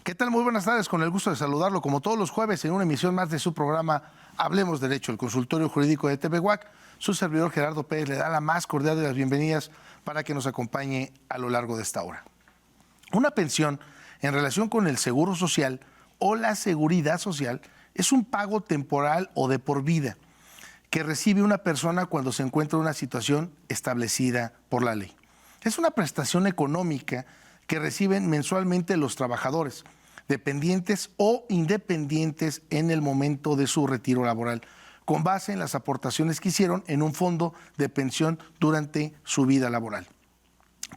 ¿Qué tal? Muy buenas tardes, con el gusto de saludarlo como todos los jueves en una emisión más de su programa Hablemos Derecho, el consultorio jurídico de TV UAC. Su servidor Gerardo Pérez le da la más cordial de las bienvenidas para que nos acompañe a lo largo de esta hora. Una pensión en relación con el seguro social o la seguridad social es un pago temporal o de por vida que recibe una persona cuando se encuentra en una situación establecida por la ley. Es una prestación económica que reciben mensualmente los trabajadores, dependientes o independientes en el momento de su retiro laboral, con base en las aportaciones que hicieron en un fondo de pensión durante su vida laboral.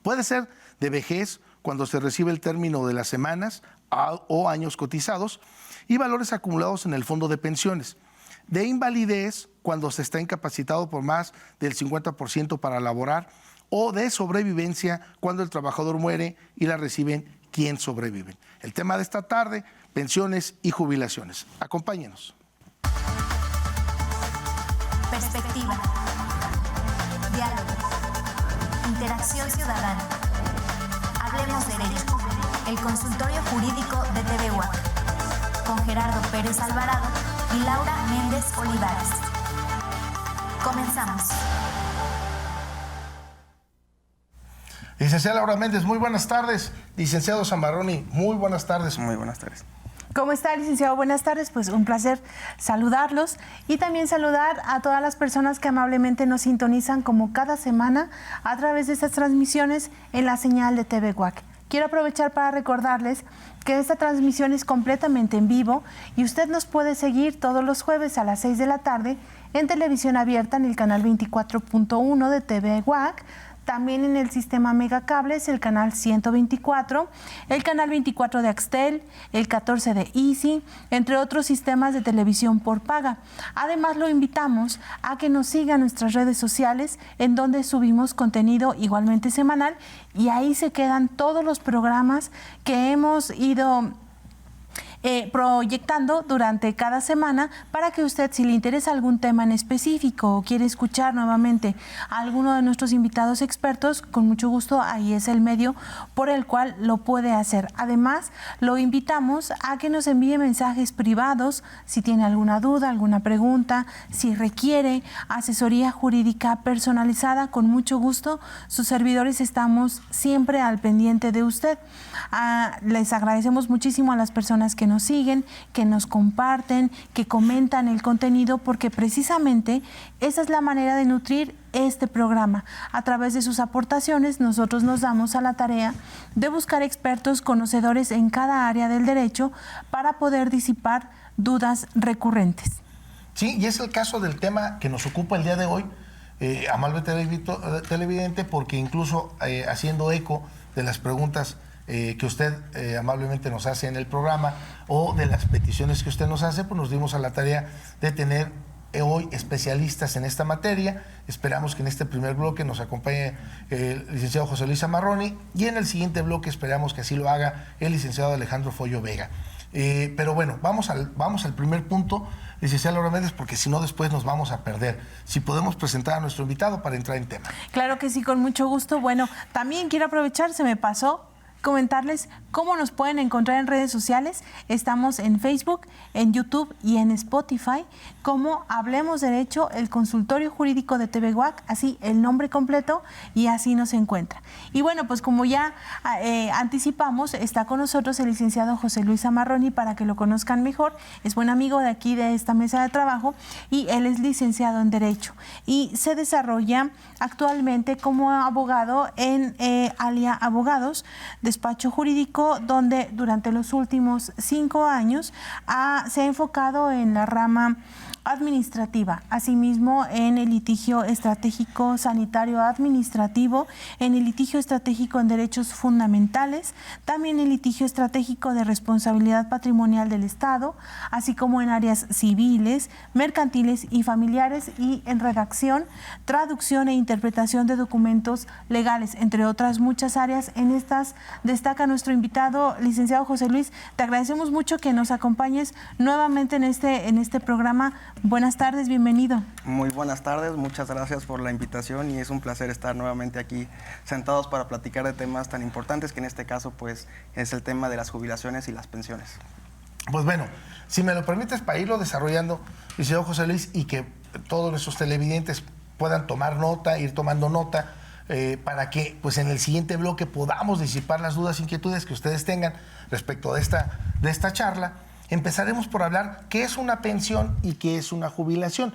Puede ser de vejez cuando se recibe el término de las semanas o años cotizados y valores acumulados en el fondo de pensiones. De invalidez cuando se está incapacitado por más del 50% para laborar, o de sobrevivencia cuando el trabajador muere y la reciben quien sobreviven. El tema de esta tarde, pensiones y jubilaciones. Acompáñenos. Perspectiva, diálogo, interacción ciudadana. Hablemos Derecho, el consultorio jurídico de TV UAC, con Gerardo Pérez Alvarado y Laura Méndez Olivares. Comenzamos. Licenciada Laura Méndez, muy buenas tardes. Licenciado Zamarroni, muy buenas tardes. Muy buenas tardes. ¿Cómo está, licenciado? Buenas tardes. Pues un placer saludarlos y también saludar a todas las personas que amablemente nos sintonizan como cada semana a través de estas transmisiones en la señal de TV UAC. Quiero aprovechar para recordarles que esta transmisión es completamente en vivo y usted nos puede seguir todos los jueves a las 6 de la tarde en televisión abierta en el canal 24.1 de TV UAC. También en el sistema Megacables, el canal 124, el canal 24 de Axtel, el 14 de Easy, entre otros sistemas de televisión por paga. Además, lo invitamos a que nos siga en nuestras redes sociales, en donde subimos contenido igualmente semanal, y ahí se quedan todos los programas que hemos ido proyectando durante cada semana para que usted, si le interesa algún tema en específico o quiere escuchar nuevamente a alguno de nuestros invitados expertos, con mucho gusto ahí es el medio por el cual lo puede hacer. Además, lo invitamos a que nos envíe mensajes privados si tiene alguna duda, alguna pregunta, si requiere asesoría jurídica personalizada, con mucho gusto. Sus servidores estamos siempre al pendiente de usted. Les agradecemos muchísimo a las personas que nos siguen, que nos comparten, que comentan el contenido, porque precisamente esa es la manera de nutrir este programa. A través de sus aportaciones, nosotros nos damos a la tarea de buscar expertos conocedores en cada área del derecho para poder disipar dudas recurrentes. Sí, y es el caso del tema que nos ocupa el día de hoy, amable televidente, porque incluso haciendo eco de las preguntas que usted amablemente nos hace en el programa o de las peticiones que usted nos hace, pues nos dimos a la tarea de tener hoy especialistas en esta materia. Esperamos que en este primer bloque nos acompañe el licenciado José Luis Zamarroni y en el siguiente bloque esperamos que así lo haga el licenciado Alejandro Follo Vega. Pero bueno, vamos al primer punto, licenciada Laura Méndez, porque si no después nos vamos a perder. Si podemos presentar a nuestro invitado para entrar en tema. Claro que sí, con mucho gusto. Bueno, también quiero aprovechar, se me pasó comentarles cómo nos pueden encontrar en redes sociales. Estamos en Facebook, en YouTube y en Spotify como Hablemos Derecho, el consultorio jurídico de TV UAC, así el nombre completo, y así nos encuentra. Y bueno, pues como ya anticipamos, está con nosotros el licenciado José Luis Zamarroni para que lo conozcan mejor. Es buen amigo de aquí de esta mesa de trabajo y él es licenciado en Derecho y se desarrolla actualmente como abogado en Alia Abogados, despacho jurídico, donde durante los últimos 5 años se ha enfocado en la rama administrativa, asimismo en el litigio estratégico sanitario administrativo, en el litigio estratégico en derechos fundamentales, también en litigio estratégico de responsabilidad patrimonial del Estado, así como en áreas civiles, mercantiles y familiares, y en redacción, traducción e interpretación de documentos legales, entre otras muchas áreas. En estas destaca nuestro invitado, licenciado José Luis. Te agradecemos mucho que nos acompañes nuevamente en este programa Buenas tardes, bienvenido. Muy buenas tardes, muchas gracias por la invitación y es un placer estar nuevamente aquí sentados para platicar de temas tan importantes que en este caso pues es el tema de las jubilaciones y las pensiones. Pues bueno, si me lo permites para irlo desarrollando, licenciado José Luis, y que todos nuestros televidentes puedan tomar nota, ir tomando nota, para que pues en el siguiente bloque podamos disipar las dudas e inquietudes que ustedes tengan respecto de esta charla. Empezaremos por hablar qué es una pensión y qué es una jubilación,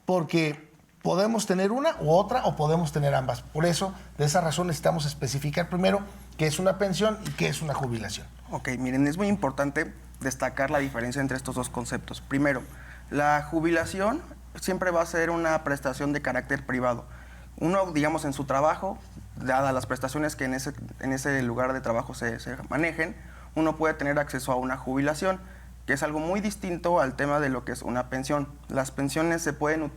porque podemos tener una u otra o podemos tener ambas. Por eso, de esa razón, necesitamos especificar primero qué es una pensión y qué es una jubilación. Ok, miren, es muy importante destacar la diferencia entre estos dos conceptos. Primero, la jubilación siempre va a ser una prestación de carácter privado. Uno, digamos, en su trabajo, dadas las prestaciones que en ese lugar de trabajo se manejen, uno puede tener acceso a una jubilación, que es algo muy distinto al tema de lo que es una pensión. Las pensiones se pueden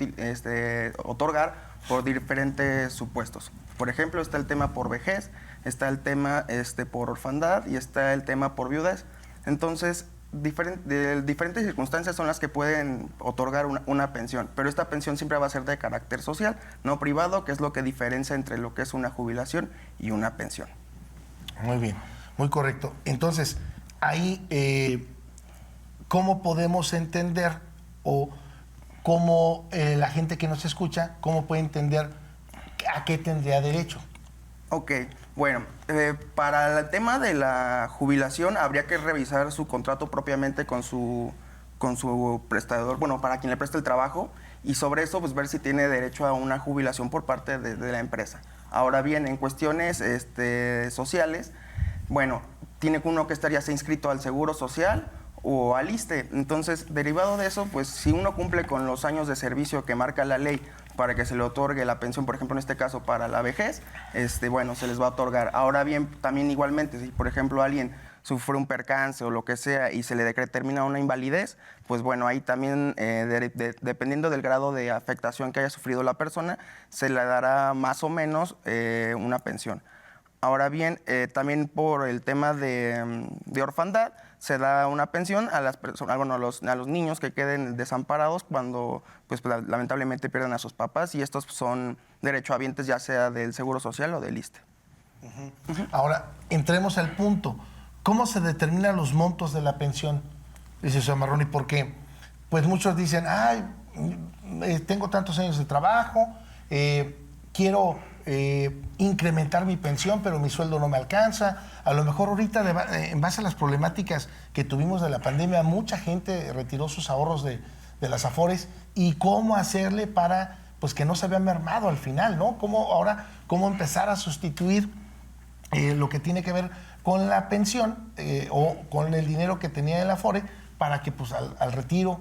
otorgar por diferentes supuestos. Por ejemplo, está el tema por vejez, está el tema por orfandad y está el tema por viudez. Entonces, diferentes circunstancias son las que pueden otorgar una pensión, pero esta pensión siempre va a ser de carácter social, no privado, que es lo que diferencia entre lo que es una jubilación y una pensión. Muy bien, muy correcto. Entonces, ahí, ¿cómo podemos entender o cómo la gente que nos escucha, cómo puede entender a qué tendría derecho? Ok, bueno, para el tema de la jubilación habría que revisar su contrato propiamente con su prestador, bueno, para quien le presta el trabajo, y sobre eso pues ver si tiene derecho a una jubilación por parte de la empresa. Ahora bien, en cuestiones sociales, bueno, tiene uno que estar ya sea inscrito al Seguro Social o al ISSSTE. Entonces, derivado de eso, pues si uno cumple con los años de servicio que marca la ley para que se le otorgue la pensión, por ejemplo, en este caso para la vejez, bueno, se les va a otorgar. Ahora bien, también igualmente, si por ejemplo alguien sufre un percance o lo que sea y se le determina una invalidez, pues bueno, ahí también, dependiendo del grado de afectación que haya sufrido la persona, se le dará más o menos una pensión. Ahora bien, también por el tema de orfandad, se da una pensión a las personas, bueno, a los niños que queden desamparados cuando pues, lamentablemente pierden a sus papás, y estos son derechohabientes ya sea del Seguro Social o del ISSSTE. Ahora, entremos al punto. ¿Cómo se determinan los montos de la pensión, licenciado Marroni? Porque pues muchos dicen, ay, tengo tantos años de trabajo, quiero incrementar mi pensión, pero mi sueldo no me alcanza. A lo mejor ahorita, en base a las problemáticas que tuvimos de la pandemia, mucha gente retiró sus ahorros de las Afores. ¿Y cómo hacerle para pues que no se vea mermado al final, ¿no? ¿Cómo empezar a sustituir lo que tiene que ver con la pensión o con el dinero que tenía el Afore para que pues al retiro,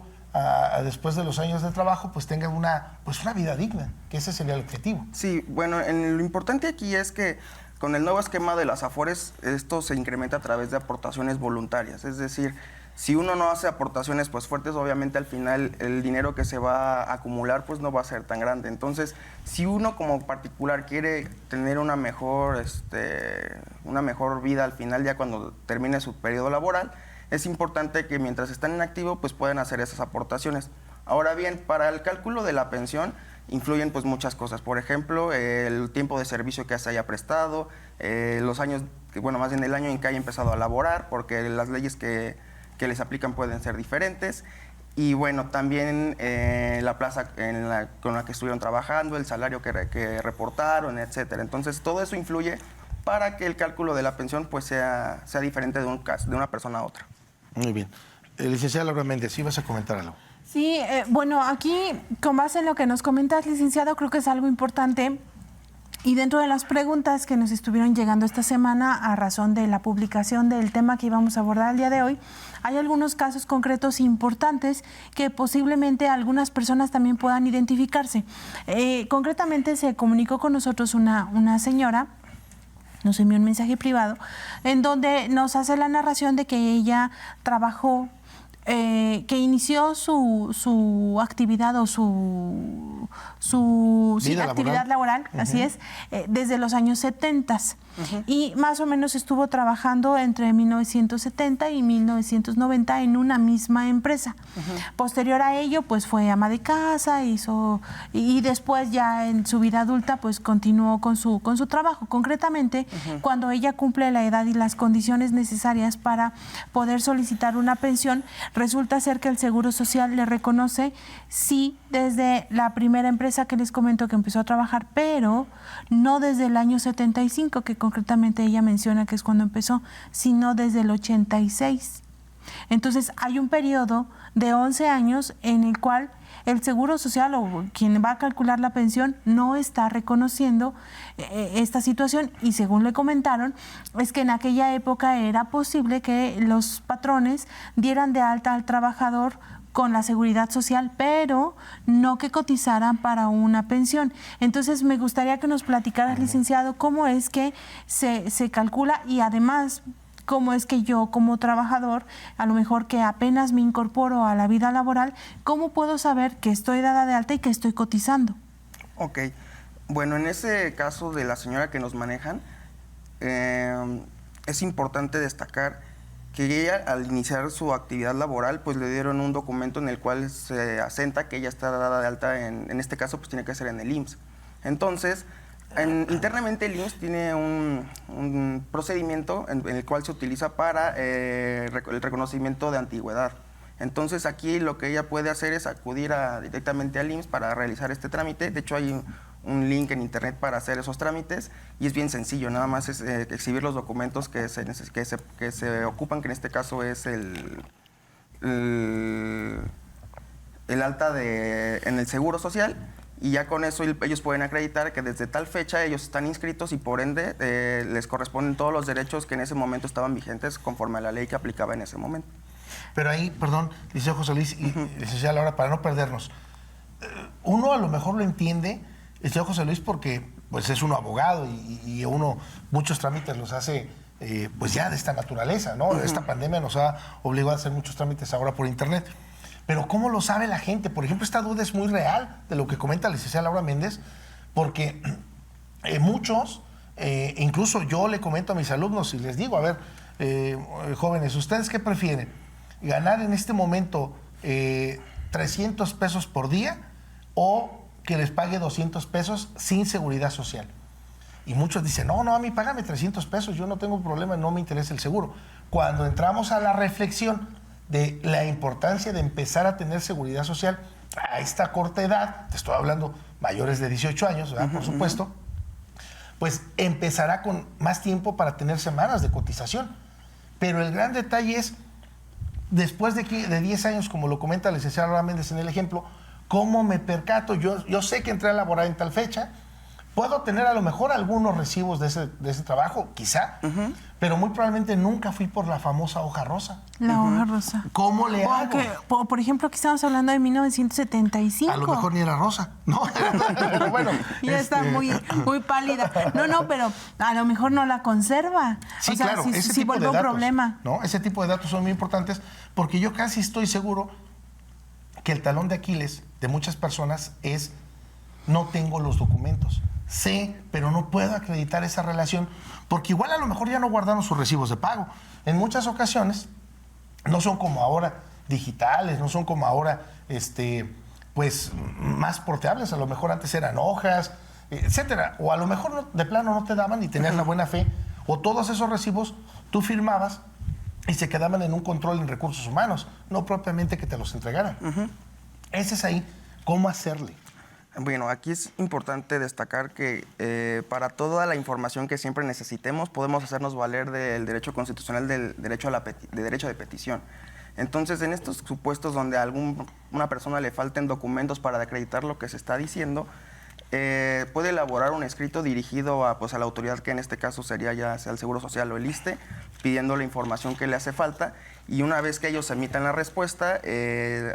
después de los años de trabajo, pues tengan una vida digna, que ese sería el objetivo? Sí, bueno, lo importante aquí es que con el nuevo esquema de las Afores, esto se incrementa a través de aportaciones voluntarias. Es decir, si uno no hace aportaciones pues fuertes, obviamente al final el dinero que se va a acumular pues no va a ser tan grande. Entonces, si uno como particular quiere tener una mejor vida al final, ya cuando termine su periodo laboral, es importante que mientras están en activo pues puedan hacer esas aportaciones. Ahora bien, para el cálculo de la pensión influyen pues muchas cosas. Por ejemplo, el tiempo de servicio que se haya prestado, los años, bueno, más bien el año en que haya empezado a laborar, porque las leyes que les aplican pueden ser diferentes. Y bueno, también la plaza con la que estuvieron trabajando, el salario que reportaron, etcétera. Entonces, todo eso influye para que el cálculo de la pensión pues sea diferente de una persona a otra. Muy bien. Licenciada Laura Méndez, ¿sí vas a comentar algo? Sí, bueno, aquí, con base en lo que nos comentas, licenciado, creo que es algo importante. Y dentro de las preguntas que nos estuvieron llegando esta semana a razón de la publicación del tema que íbamos a abordar el día de hoy, hay algunos casos concretos importantes que posiblemente algunas personas también puedan identificarse. Concretamente se comunicó con nosotros una señora, nos envió un mensaje privado, en donde nos hace la narración de que ella trabajó que inició su actividad o su actividad laboral, así es, desde los años 70. Y más o menos estuvo trabajando entre 1970 y 1990 en una misma empresa. Posterior a ello, pues fue ama de casa, y después ya en su vida adulta, pues continuó con su trabajo. Concretamente, cuando ella cumple la edad y las condiciones necesarias para poder solicitar una pensión, resulta ser que el Seguro Social le reconoce, sí, desde la primera empresa que les comento que empezó a trabajar, pero no desde el año 75, que concretamente ella menciona que es cuando empezó, sino desde el 86. Entonces, hay un periodo de 11 años en el cual el Seguro Social o quien va a calcular la pensión no está reconociendo esta situación, y según le comentaron, es que en aquella época era posible que los patrones dieran de alta al trabajador con la seguridad social, pero no que cotizaran para una pensión. Entonces, me gustaría que nos platicaras, licenciado, cómo es que se calcula, y además, cómo es que yo, como trabajador, a lo mejor que apenas me incorporo a la vida laboral, ¿cómo puedo saber que estoy dada de alta y que estoy cotizando? Ok. Bueno, en ese caso de la señora que nos manejan, es importante destacar que ella, al iniciar su actividad laboral, pues le dieron un documento en el cual se asenta que ella está dada de alta, en este caso, pues tiene que ser en el IMSS. Entonces, internamente el IMSS tiene un procedimiento en el cual se utiliza para el reconocimiento de antigüedad. Entonces, aquí lo que ella puede hacer es acudir directamente al IMSS para realizar este trámite. De hecho, hay un link en internet para hacer esos trámites, y es bien sencillo, nada más es exhibir los documentos que se ocupan, que en este caso es el alta en el Seguro Social, y ya con eso ellos pueden acreditar que desde tal fecha ellos están inscritos, y por ende les corresponden todos los derechos que en ese momento estaban vigentes conforme a la ley que aplicaba en ese momento. Pero ahí, perdón, licenciado José Luis y licenciada Laura, para no perdernos, uno a lo mejor lo entiende, licenciado José Luis, porque pues es uno abogado y uno muchos trámites los hace pues ya de esta naturaleza, ¿no? Esta pandemia nos ha obligado a hacer muchos trámites ahora por internet. Pero ¿cómo lo sabe la gente? Por ejemplo, esta duda es muy real de lo que comenta la licenciada Laura Méndez, porque muchos, incluso yo le comento a mis alumnos y les digo, a ver, jóvenes, ¿ustedes qué prefieren? ¿Ganar en este momento 300 pesos por día o que les pague 200 pesos sin seguridad social? Y muchos dicen, no, a mí págame 300 pesos, yo no tengo problema, no me interesa el seguro. Cuando entramos a la reflexión de la importancia de empezar a tener seguridad social a esta corta edad, te estoy hablando mayores de 18 años, ¿verdad? Por supuesto, pues empezará con más tiempo para tener semanas de cotización. Pero el gran detalle es, después de 10 años, como lo comenta la licenciada Laura Méndez en el ejemplo, ¿cómo me percato? Yo sé que entré a laborar en tal fecha, puedo tener a lo mejor algunos recibos de ese trabajo, quizá, pero muy probablemente nunca fui por la famosa hoja rosa. La hoja rosa. ¿Cómo le hago? Por ejemplo, aquí estamos hablando de 1975. A lo mejor ni era rosa, ¿no? Pero bueno. Ya está muy pálida. No, pero a lo mejor no la conserva. Sí, o sea, claro. si vuelve un problema. ¿No? Ese tipo de datos son muy importantes, porque yo casi estoy seguro que el talón de Aquiles de muchas personas es: no tengo los documentos. Sé, pero no puedo acreditar esa relación, porque igual a lo mejor ya no guardaron sus recibos de pago. En muchas ocasiones no son como ahora digitales, no son como ahora pues más portables. A lo mejor antes eran hojas, etcétera. O a lo mejor de plano no te daban y tenías la buena fe, o todos esos recibos tú firmabas y se quedaban en un control en recursos humanos, no propiamente que te los entregaran. Ese es ahí cómo hacerle. Bueno, aquí es importante destacar que para toda la información que siempre necesitemos, podemos hacernos valer del derecho constitucional del derecho de petición. Entonces, en estos supuestos donde a una persona le falten documentos para acreditar lo que se está diciendo, puede elaborar un escrito dirigido a la autoridad, que en este caso sería ya sea el Seguro Social o el ISSSTE, pidiendo la información que le hace falta, y una vez que ellos emitan la respuesta,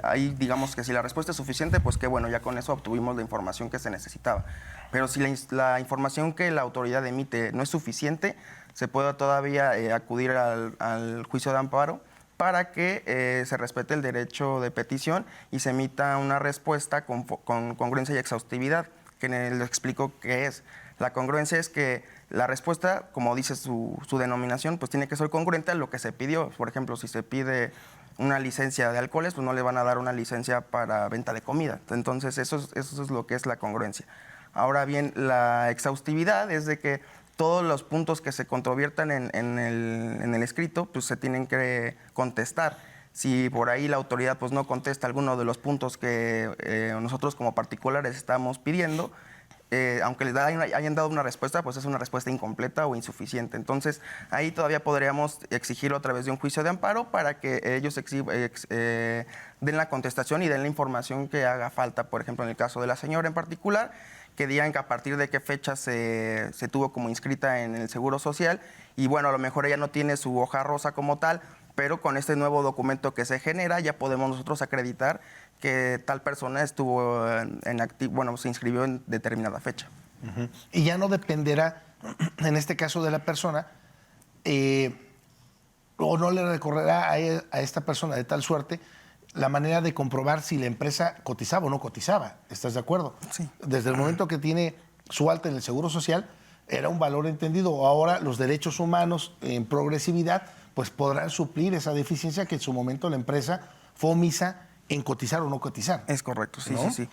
ahí digamos que si la respuesta es suficiente, pues que bueno, ya con eso obtuvimos la información que se necesitaba. Pero si la información que la autoridad emite no es suficiente, se puede todavía acudir al juicio de amparo para que se respete el derecho de petición y se emita una respuesta con congruencia y exhaustividad, que les explico qué es. La congruencia es que la respuesta, como dice su denominación, pues tiene que ser congruente a lo que se pidió. Por ejemplo, si se pide una licencia de alcoholes, pues no le van a dar una licencia para venta de comida. Entonces, eso es lo que es la congruencia. Ahora bien, la exhaustividad es de que todos los puntos que se controviertan en el escrito, pues se tienen que contestar. Si por ahí la autoridad pues no contesta alguno de los puntos que nosotros como particulares estamos pidiendo, aunque les hayan dado una respuesta, pues es una respuesta incompleta o insuficiente. Entonces, ahí todavía podríamos exigirlo a través de un juicio de amparo para que ellos den la contestación y den la información que haga falta. Por ejemplo, en el caso de la señora en particular, que digan que a partir de qué fecha se tuvo como inscrita en el Seguro Social. Y bueno, a lo mejor ella no tiene su hoja rosa como tal, pero con este nuevo documento que se genera ya podemos nosotros acreditar que tal persona estuvo se inscribió en determinada fecha. Uh-huh. Y ya no dependerá, en este caso de la persona, o no le recorrerá a esta persona de tal suerte la manera de comprobar si la empresa cotizaba o no cotizaba. ¿Estás de acuerdo? Sí. Desde el momento que tiene su alta en el Seguro Social, era un valor entendido. Ahora los derechos humanos en progresividad pues podrán suplir esa deficiencia que en su momento la empresa fue omisa en cotizar o no cotizar. Es correcto, sí, ¿no? sí.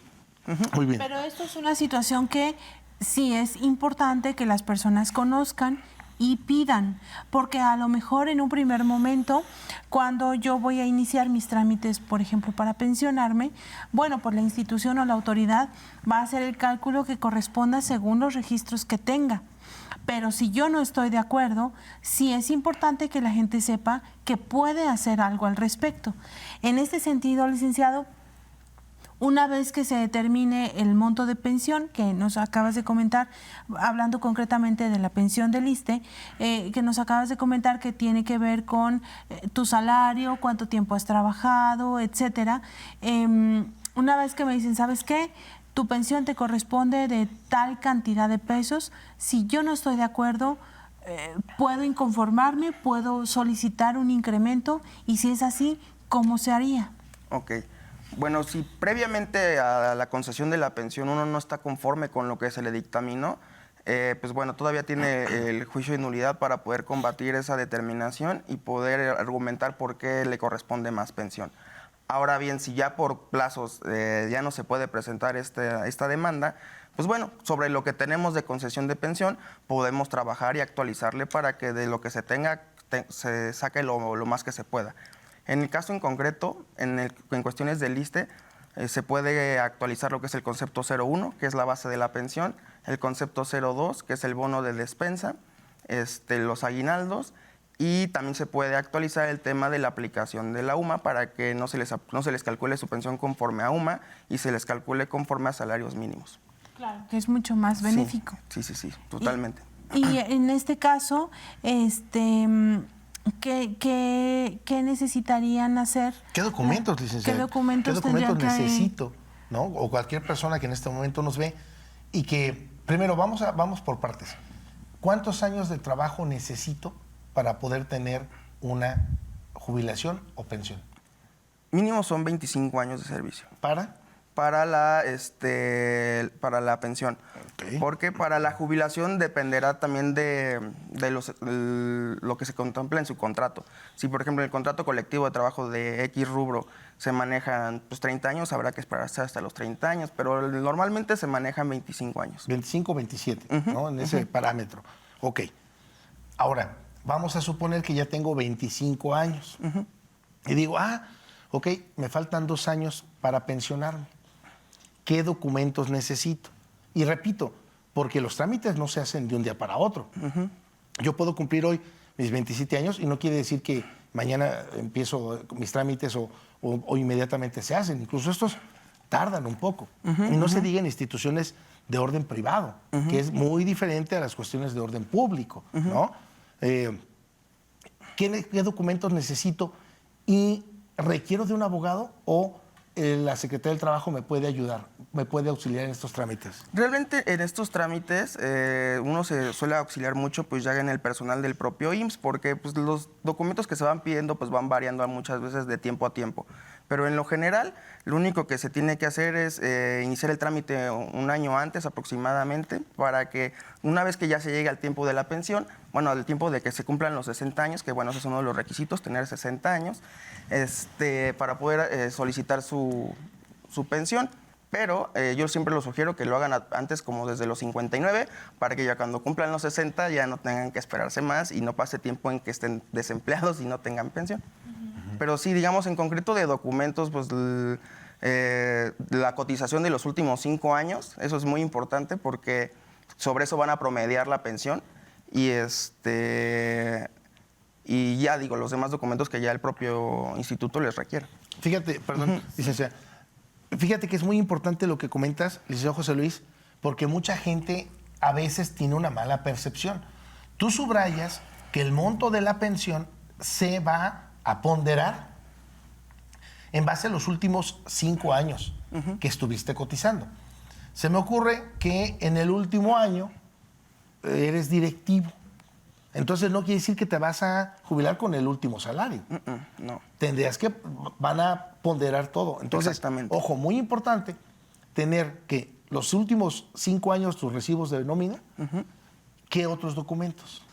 Uh-huh. Muy bien. Pero esto es una situación que sí es importante que las personas conozcan y pidan, porque a lo mejor en un primer momento, cuando yo voy a iniciar mis trámites, por ejemplo, para pensionarme, bueno, pues la institución o la autoridad va a hacer el cálculo que corresponda según los registros que tenga. Pero si yo no estoy de acuerdo, sí es importante que la gente sepa que puede hacer algo al respecto. En este sentido, licenciado, una vez que se determine el monto de pensión, que nos acabas de comentar, hablando concretamente de la pensión del ISSSTE, que nos acabas de comentar que tiene que ver con tu salario, cuánto tiempo has trabajado, etcétera. Una vez que me dicen, ¿sabes qué? Tu pensión te corresponde de tal cantidad de pesos. Si yo no estoy de acuerdo, puedo inconformarme, puedo solicitar un incremento, y si es así, ¿cómo se haría? Ok. Bueno, si previamente a la concesión de la pensión uno no está conforme con lo que se le dictaminó, pues bueno, todavía tiene el juicio de nulidad para poder combatir esa determinación y poder argumentar por qué le corresponde más pensión. Ahora bien, si ya por plazos ya no se puede presentar esta demanda, pues bueno, sobre lo que tenemos de concesión de pensión, podemos trabajar y actualizarle para que de lo que se tenga se saque lo más que se pueda. En el caso en concreto, en cuestiones del ISSSTE, se puede actualizar lo que es el concepto 01, que es la base de la pensión, el concepto 02, que es el bono de despensa, los aguinaldos, y también se puede actualizar el tema de la aplicación de la UMA para que no se les calcule su pensión conforme a UMA y se les calcule conforme a salarios mínimos. Claro, que es mucho más benéfico. Sí, totalmente. Y en este caso, ¿qué necesitarían hacer? ¿Qué documentos, licenciado? ¿Qué documentos necesito? ¿No? O cualquier persona que en este momento nos ve y que, primero, vamos por partes. ¿Cuántos años de trabajo necesito para poder tener una jubilación o pensión? Mínimo son 25 años de servicio. Para la pensión. Okay. Porque para la jubilación dependerá también de lo que se contempla en su contrato. Si, por ejemplo, en el contrato colectivo de trabajo de X rubro se manejan 30 años, habrá que esperarse hasta los 30 años, pero normalmente se manejan 25 años. 25, 27, ¿no? En ese parámetro. Ok. Ahora, vamos a suponer que ya tengo 25 años. Y digo, ok, me faltan 2 años para pensionarme. ¿Qué documentos necesito? Y repito, porque los trámites no se hacen de un día para otro. Yo puedo cumplir hoy mis 27 años y no quiere decir que mañana empiezo mis trámites o inmediatamente se hacen. Incluso estos tardan un poco. Y no se diga en instituciones de orden privado, que es muy diferente a las cuestiones de orden público, ¿no? ¿Qué documentos necesito? ¿Y requiero de un abogado o la Secretaría del Trabajo me puede ayudar, me puede auxiliar en estos trámites? Realmente en estos trámites uno se suele auxiliar mucho pues ya en el personal del propio IMSS, porque pues, los documentos que se van pidiendo pues van variando muchas veces de tiempo a tiempo. Pero en lo general, lo único que se tiene que hacer es iniciar el trámite un año antes aproximadamente, para que una vez que ya se llegue al tiempo de la pensión, bueno, al tiempo de que se cumplan los 60 años, que bueno, ese es uno de los requisitos, tener 60 años, para poder solicitar su pensión. Pero yo siempre lo sugiero que lo hagan antes, como desde los 59, para que ya cuando cumplan los 60 ya no tengan que esperarse más y no pase tiempo en que estén desempleados y no tengan pensión. Pero sí, digamos, en concreto de documentos, pues la cotización de los últimos 5 años, eso es muy importante porque sobre eso van a promediar la pensión y ya digo, los demás documentos que ya el propio instituto les requiere. Fíjate, perdón, licenciada, fíjate que es muy importante lo que comentas, licenciado José Luis, porque mucha gente a veces tiene una mala percepción. Tú subrayas que el monto de la pensión se va a ponderar en base a los últimos 5 años que estuviste cotizando. Se me ocurre que en el último año eres directivo. Entonces no quiere decir que te vas a jubilar con el último salario. No. Tendrías que, van a ponderar todo. Entonces, Exactamente. ojo, muy importante tener que los últimos 5 años tus recibos de nómina, ¿qué otros documentos?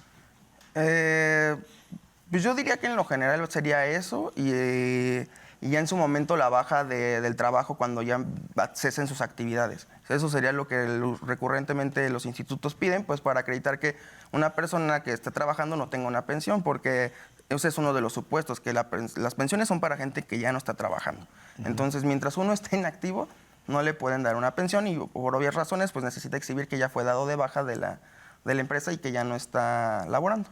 Pues yo diría que en lo general sería eso y ya en su momento la baja del trabajo cuando ya cesen sus actividades. Eso sería lo que recurrentemente los institutos piden, pues para acreditar que una persona que esté trabajando no tenga una pensión, porque ese es uno de los supuestos, que las pensiones son para gente que ya no está trabajando. Entonces, mientras uno esté inactivo, no le pueden dar una pensión y por obvias razones, pues necesita exhibir que ya fue dado de baja de la empresa y que ya no está laborando.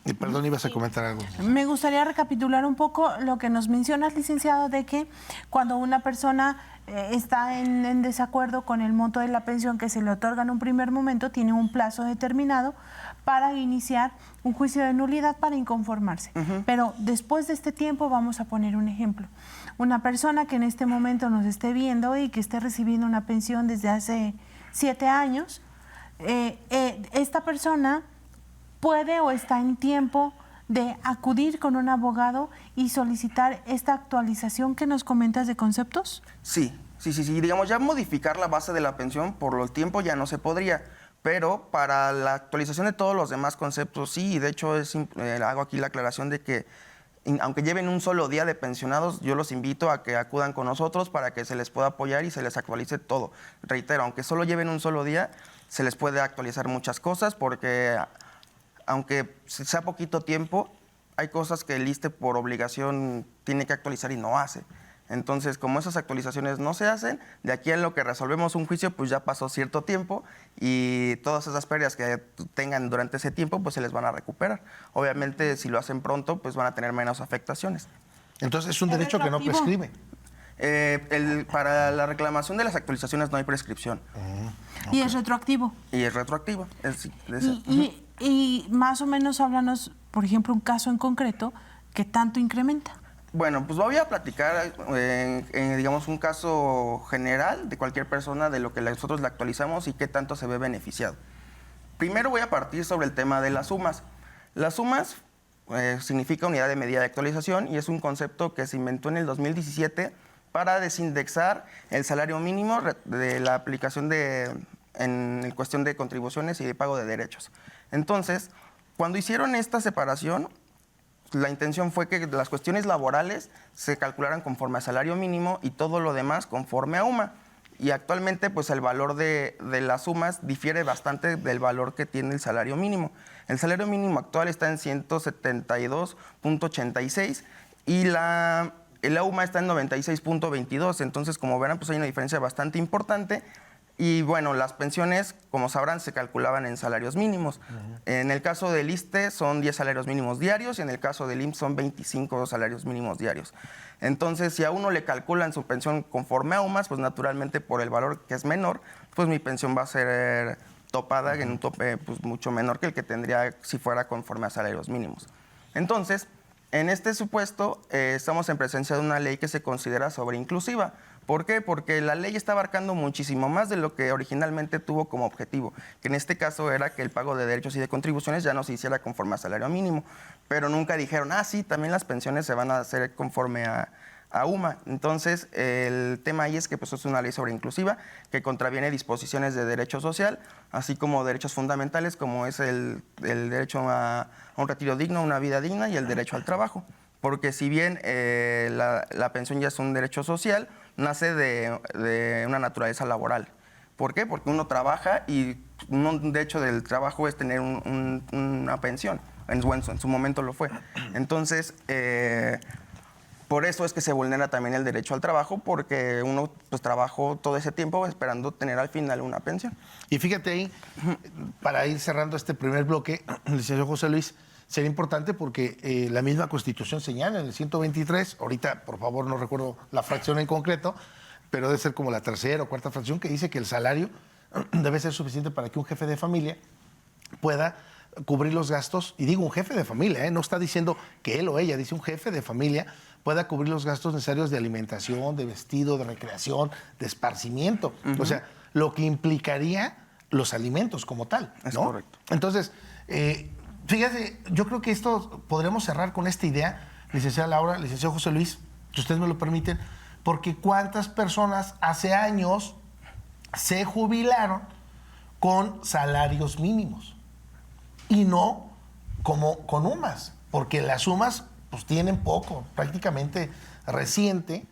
Y perdón, ibas a comentar algo. Me gustaría recapitular un poco lo que nos mencionas, licenciado, de que cuando una persona está en desacuerdo con el monto de la pensión que se le otorga en un primer momento, tiene un plazo determinado para iniciar un juicio de nulidad para inconformarse. Pero después de este tiempo, vamos a poner un ejemplo. Una persona que en este momento nos esté viendo y que esté recibiendo una pensión desde hace 7 años, esta persona puede o está en tiempo de acudir con un abogado y solicitar esta actualización que nos comentas de conceptos? Sí. Digamos, ya modificar la base de la pensión por el tiempo ya no se podría, pero para la actualización de todos los demás conceptos sí, y de hecho hago aquí la aclaración de que aunque lleven un solo día de pensionados, yo los invito a que acudan con nosotros para que se les pueda apoyar y se les actualice todo. Reitero, aunque solo lleven un solo día, se les puede actualizar muchas cosas porque aunque sea poquito tiempo, hay cosas que el ISSSTE por obligación tiene que actualizar y no hace. Entonces, como esas actualizaciones no se hacen, de aquí en lo que resolvemos un juicio, pues ya pasó cierto tiempo y todas esas pérdidas que tengan durante ese tiempo, pues se les van a recuperar. Obviamente, si lo hacen pronto, pues van a tener menos afectaciones. Entonces, es un derecho que no prescribe. Para la reclamación de las actualizaciones no hay prescripción. ¿Y es retroactivo? Y es retroactivo. Y más o menos háblanos, por ejemplo, un caso en concreto que tanto incrementa. Bueno, pues voy a platicar digamos, un caso general de cualquier persona de lo que nosotros le actualizamos y qué tanto se ve beneficiado. Primero voy a partir sobre el tema de las sumas. Las sumas significa unidad de medida de actualización y es un concepto que se inventó en el 2017 para desindexar el salario mínimo de la aplicación en cuestión de contribuciones y de pago de derechos. Entonces, cuando hicieron esta separación, la intención fue que las cuestiones laborales se calcularan conforme a salario mínimo y todo lo demás conforme a UMA. Y actualmente, pues el valor de las sumas difiere bastante del valor que tiene el salario mínimo. El salario mínimo actual está en 172.86 y la UMA está en 96.22. Entonces, como verán, pues hay una diferencia bastante importante. Y bueno, las pensiones, como sabrán, se calculaban en salarios mínimos. En el caso del ISSSTE son 10 salarios mínimos diarios y en el caso del IMSS son 25 salarios mínimos diarios. Entonces, si a uno le calculan su pensión conforme a UMAS, pues naturalmente por el valor que es menor, pues mi pensión va a ser topada en un tope pues, mucho menor que el que tendría si fuera conforme a salarios mínimos. Entonces, En este supuesto, estamos en presencia de una ley que se considera sobreinclusiva. ¿Por qué? Porque la ley está abarcando muchísimo más de lo que originalmente tuvo como objetivo, que en este caso era que el pago de derechos y de contribuciones ya no se hiciera conforme a salario mínimo, pero nunca dijeron, sí, también las pensiones se van a hacer conforme a UMA. Entonces, el tema ahí es que pues, es una ley sobreinclusiva que contraviene disposiciones de derecho social, así como derechos fundamentales, como es el derecho a un retiro digno, una vida digna y el derecho al trabajo. Porque si bien la pensión ya es un derecho social, nace de una naturaleza laboral. ¿Por qué? Porque uno trabaja y un derecho del trabajo es tener una pensión. En su momento lo fue. Entonces, por eso es que se vulnera también el derecho al trabajo, porque uno pues trabajó todo ese tiempo esperando tener al final una pensión. Y fíjate ahí, para ir cerrando este primer bloque, licenciado José Luis, sería importante porque la misma Constitución señala en el 123, ahorita por favor no recuerdo la fracción en concreto, pero debe ser como la tercera o cuarta fracción, que dice que el salario debe ser suficiente para que un jefe de familia pueda cubrir los gastos, y digo un jefe de familia, no está diciendo que él o ella, dice un jefe de familia pueda cubrir los gastos necesarios de alimentación, de vestido, de recreación, de esparcimiento, o sea, lo que implicaría los alimentos como tal, ¿no? Es correcto. Entonces, fíjate, yo creo que esto podremos cerrar con esta idea, licenciada Laura, licenciado José Luis, si ustedes me lo permiten, porque cuántas personas hace años se jubilaron con salarios mínimos y no como con UMAS, porque las UMAS pues tienen poco, prácticamente reciente.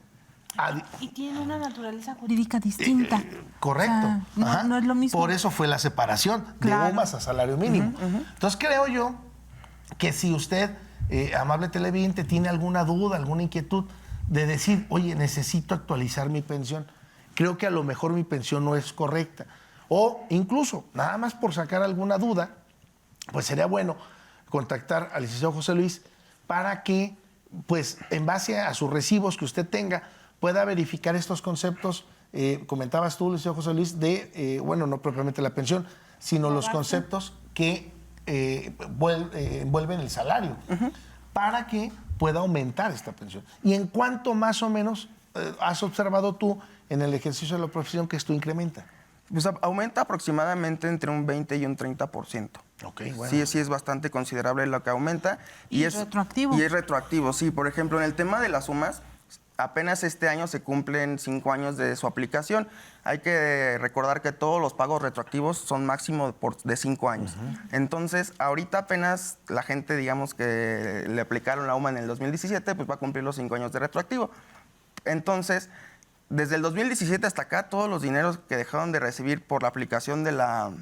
Y tienen una naturaleza jurídica distinta. Correcto. O sea, no es lo mismo. Por eso fue la separación Claro. de UMAS a salario mínimo. Entonces creo yo que si usted, amable televidente, tiene alguna duda, alguna inquietud de decir, oye, necesito actualizar mi pensión, creo que a lo mejor mi pensión no es correcta. O incluso, nada más por sacar alguna duda, pues sería bueno contactar al licenciado José Luis para que, pues, en base a sus recibos que usted tenga, pueda verificar estos conceptos. Comentabas tú, licenciado José Luis, de, bueno, no propiamente la pensión, sino los conceptos que envuelven el salario, para que pueda aumentar esta pensión. ¿Y en cuánto más o menos has observado tú en el ejercicio de la profesión que esto incrementa? Pues aumenta aproximadamente entre un 20 y un 30%. Okay, bueno. Sí es bastante considerable lo que aumenta. Y es retroactivo. Y es retroactivo, sí. Por ejemplo, en el tema de las sumas, apenas este año se cumplen 5 años de su aplicación. Hay que recordar que todos los pagos retroactivos son máximo de 5 años. Entonces, ahorita apenas la gente, digamos, que le aplicaron la UMA en el 2017, pues va a cumplir los 5 años de retroactivo. Entonces, desde el 2017 hasta acá, todos los dineros que dejaron de recibir por la aplicación de la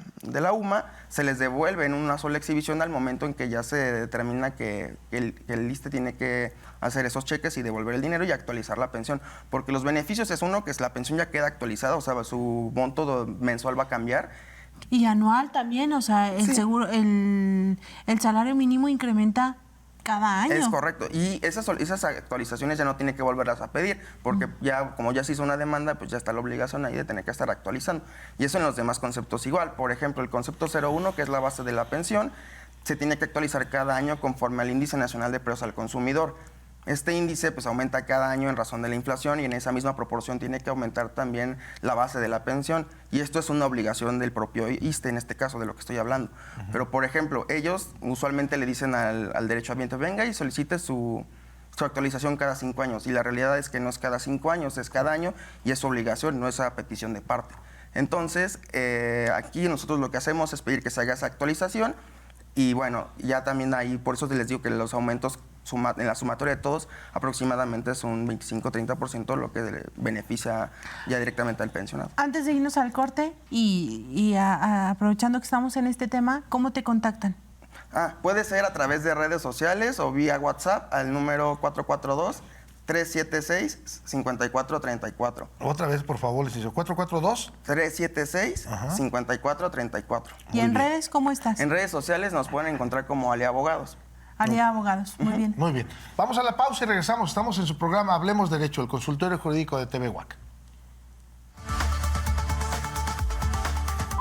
UMA se les devuelve en una sola exhibición al momento en que ya se determina que el ISSSTE tiene que hacer esos cheques y devolver el dinero y actualizar la pensión. Porque los beneficios es uno, que la pensión ya queda actualizada, o sea, su monto mensual va a cambiar. Y anual también, o sea, el seguro, el salario mínimo incrementa cada año. Es correcto. Y esas actualizaciones ya no tiene que volverlas a pedir, porque ya, como ya se hizo una demanda, pues ya está la obligación ahí de tener que estar actualizando. Y eso en los demás conceptos igual. Por ejemplo, el concepto 01, que es la base de la pensión, se tiene que actualizar cada año conforme al Índice Nacional de Precios al Consumidor. Este índice pues aumenta cada año en razón de la inflación y en esa misma proporción tiene que aumentar también la base de la pensión. Y esto es una obligación del propio ISSSTE, en este caso, de lo que estoy hablando. Pero, por ejemplo, ellos usualmente le dicen al derechohabiente, venga y solicite su actualización cada 5 años. Y la realidad es que no es cada 5 años, es cada año y es su obligación, no es a petición de parte. Entonces, aquí nosotros lo que hacemos es pedir que se haga esa actualización. Y bueno, ya también ahí, por eso les digo que los aumentos en la sumatoria de todos aproximadamente es un 25-30%, lo que le beneficia ya directamente al pensionado. Antes de irnos al corte y aprovechando que estamos en este tema, ¿cómo te contactan? Puede ser a través de redes sociales o vía WhatsApp al número 442-376-5434. Otra vez, por favor, licenciado. 442. 376-5434. ¿Y en redes cómo estás? En redes sociales nos pueden encontrar como Ale Abogados. Ale Abogados, muy bien. Muy bien. Vamos a la pausa y regresamos. Estamos en su programa Hablemos Derecho, el consultorio jurídico de TV WAC.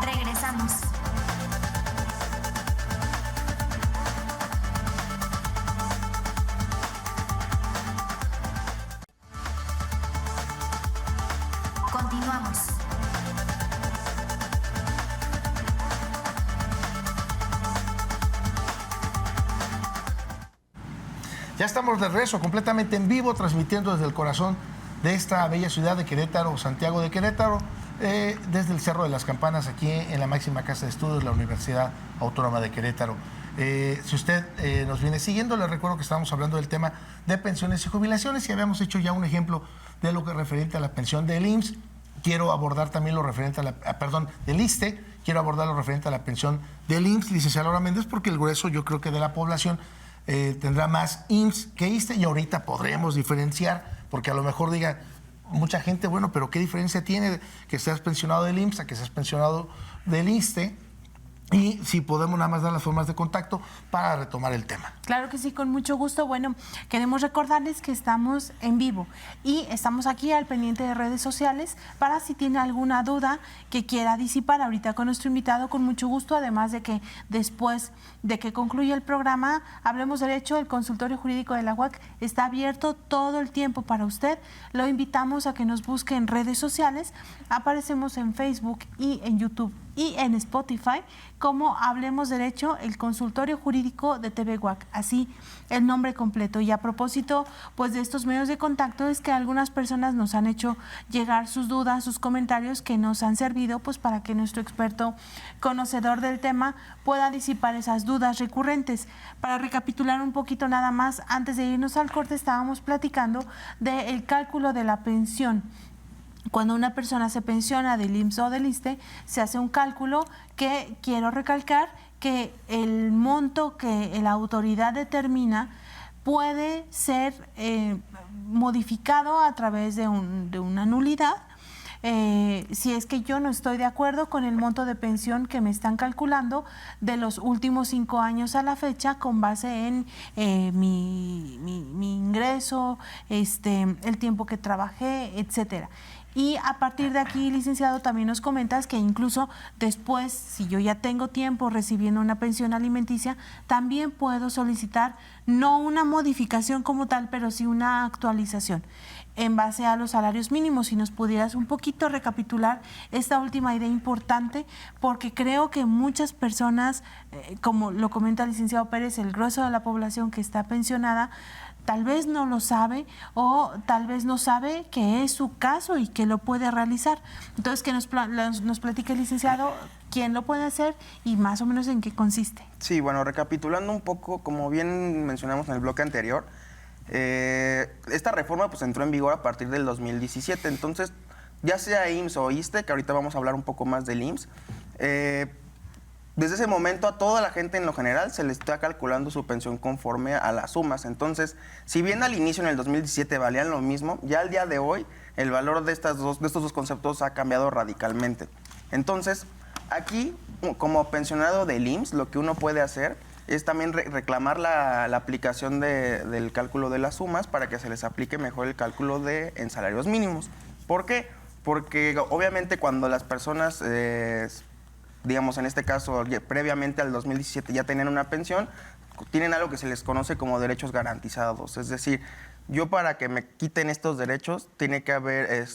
Regresamos. Ya estamos de regreso, completamente en vivo, transmitiendo desde el corazón de esta bella ciudad de Querétaro, Santiago de Querétaro, desde el Cerro de las Campanas, aquí en la máxima casa de estudios de la Universidad Autónoma de Querétaro. Si usted nos viene siguiendo, le recuerdo que estamos hablando del tema de pensiones y jubilaciones y habíamos hecho ya un ejemplo de lo que es referente a la pensión del IMSS. Quiero abordar también lo referente a del ISSSTE, quiero abordar lo referente a la pensión del IMSS, licenciada Laura Méndez, porque el grueso yo creo que de la población tendrá más IMSS que ISSSTE y ahorita podremos diferenciar, porque a lo mejor diga mucha gente, bueno, pero ¿qué diferencia tiene que seas pensionado del IMSS a que seas pensionado del ISSSTE? Y si podemos nada más dar las formas de contacto para retomar el tema. Claro que sí, con mucho gusto. Bueno, queremos recordarles que estamos en vivo y estamos aquí al pendiente de redes sociales para si tiene alguna duda que quiera disipar ahorita con nuestro invitado, con mucho gusto. Además de que después de que concluya el programa, Hablemos Derecho, el consultorio jurídico de la UAC está abierto todo el tiempo para usted. Lo invitamos a que nos busque en redes sociales. Aparecemos en Facebook y en YouTube y en Spotify como Hablemos Derecho, el consultorio jurídico de TV UAC, así el nombre completo. Y a propósito pues de estos medios de contacto, es que algunas personas nos han hecho llegar sus dudas, sus comentarios que nos han servido pues para que nuestro experto conocedor del tema pueda disipar esas dudas recurrentes. Para recapitular un poquito nada más, antes de irnos al corte estábamos platicando del cálculo de la pensión. Cuando una persona se pensiona del IMSS o del ISSSTE, se hace un cálculo que quiero recalcar que el monto que la autoridad determina puede ser modificado a través de una nulidad. Si es que yo no estoy de acuerdo con el monto de pensión que me están calculando de los últimos 5 años a la fecha con base en mi ingreso, el tiempo que trabajé, etcétera. Y a partir de aquí, licenciado, también nos comentas que incluso después, si yo ya tengo tiempo recibiendo una pensión alimenticia, también puedo solicitar no una modificación como tal, pero sí una actualización en base a los salarios mínimos. Si nos pudieras un poquito recapitular esta última idea importante, porque creo que muchas personas, como lo comenta el licenciado Pérez, el grueso de la población que está pensionada, tal vez no lo sabe o tal vez no sabe que es su caso y que lo puede realizar. Entonces, que nos platique el licenciado quién lo puede hacer y más o menos en qué consiste. Sí, bueno, recapitulando un poco, como bien mencionamos en el bloque anterior, esta reforma pues entró en vigor a partir del 2017. Entonces, ya sea IMSS o ISSSTE, que ahorita vamos a hablar un poco más del IMSS, desde ese momento a toda la gente en lo general se le está calculando su pensión conforme a las sumas. Entonces, si bien al inicio en el 2017 valían lo mismo, ya al día de hoy el valor de estos dos conceptos ha cambiado radicalmente. Entonces, aquí, como pensionado del IMSS, lo que uno puede hacer es también reclamar la aplicación del cálculo de las sumas para que se les aplique mejor el cálculo en salarios mínimos. ¿Por qué? Porque obviamente cuando las personas digamos, en este caso, previamente al 2017 ya tenían una pensión, tienen algo que se les conoce como derechos garantizados. Es decir, yo para que me quiten estos derechos, tiene que haber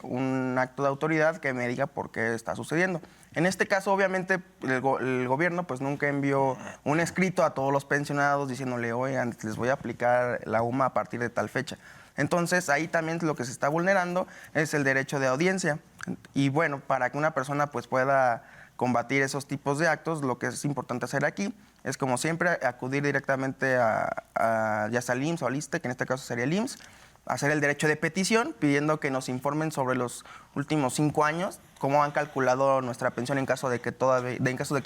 un acto de autoridad que me diga por qué está sucediendo. En este caso, obviamente, el gobierno pues nunca envió un escrito a todos los pensionados diciéndole, oigan, les voy a aplicar la UMA a partir de tal fecha. Entonces, ahí también lo que se está vulnerando es el derecho de audiencia. Y bueno, para que una persona pues pueda combatir esos tipos de actos, lo que es importante hacer aquí es, como siempre, acudir directamente ya sea al IMSS o al ISSSTE, que en este caso sería el IMSS, hacer el derecho de petición pidiendo que nos informen sobre los últimos 5 años, cómo han calculado nuestra pensión en caso de que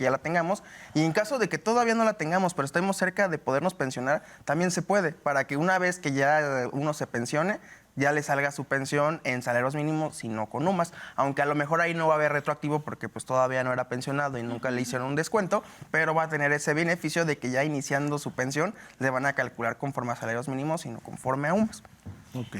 ya la tengamos, y en caso de que todavía no la tengamos, pero estemos cerca de podernos pensionar, también se puede, para que una vez que ya uno se pensione, ya le salga su pensión en salarios mínimos y no con UMAS, aunque a lo mejor ahí no va a haber retroactivo porque pues todavía no era pensionado y nunca le hicieron un descuento, pero va a tener ese beneficio de que ya iniciando su pensión le van a calcular conforme a salarios mínimos y no conforme a UMAS. Ok.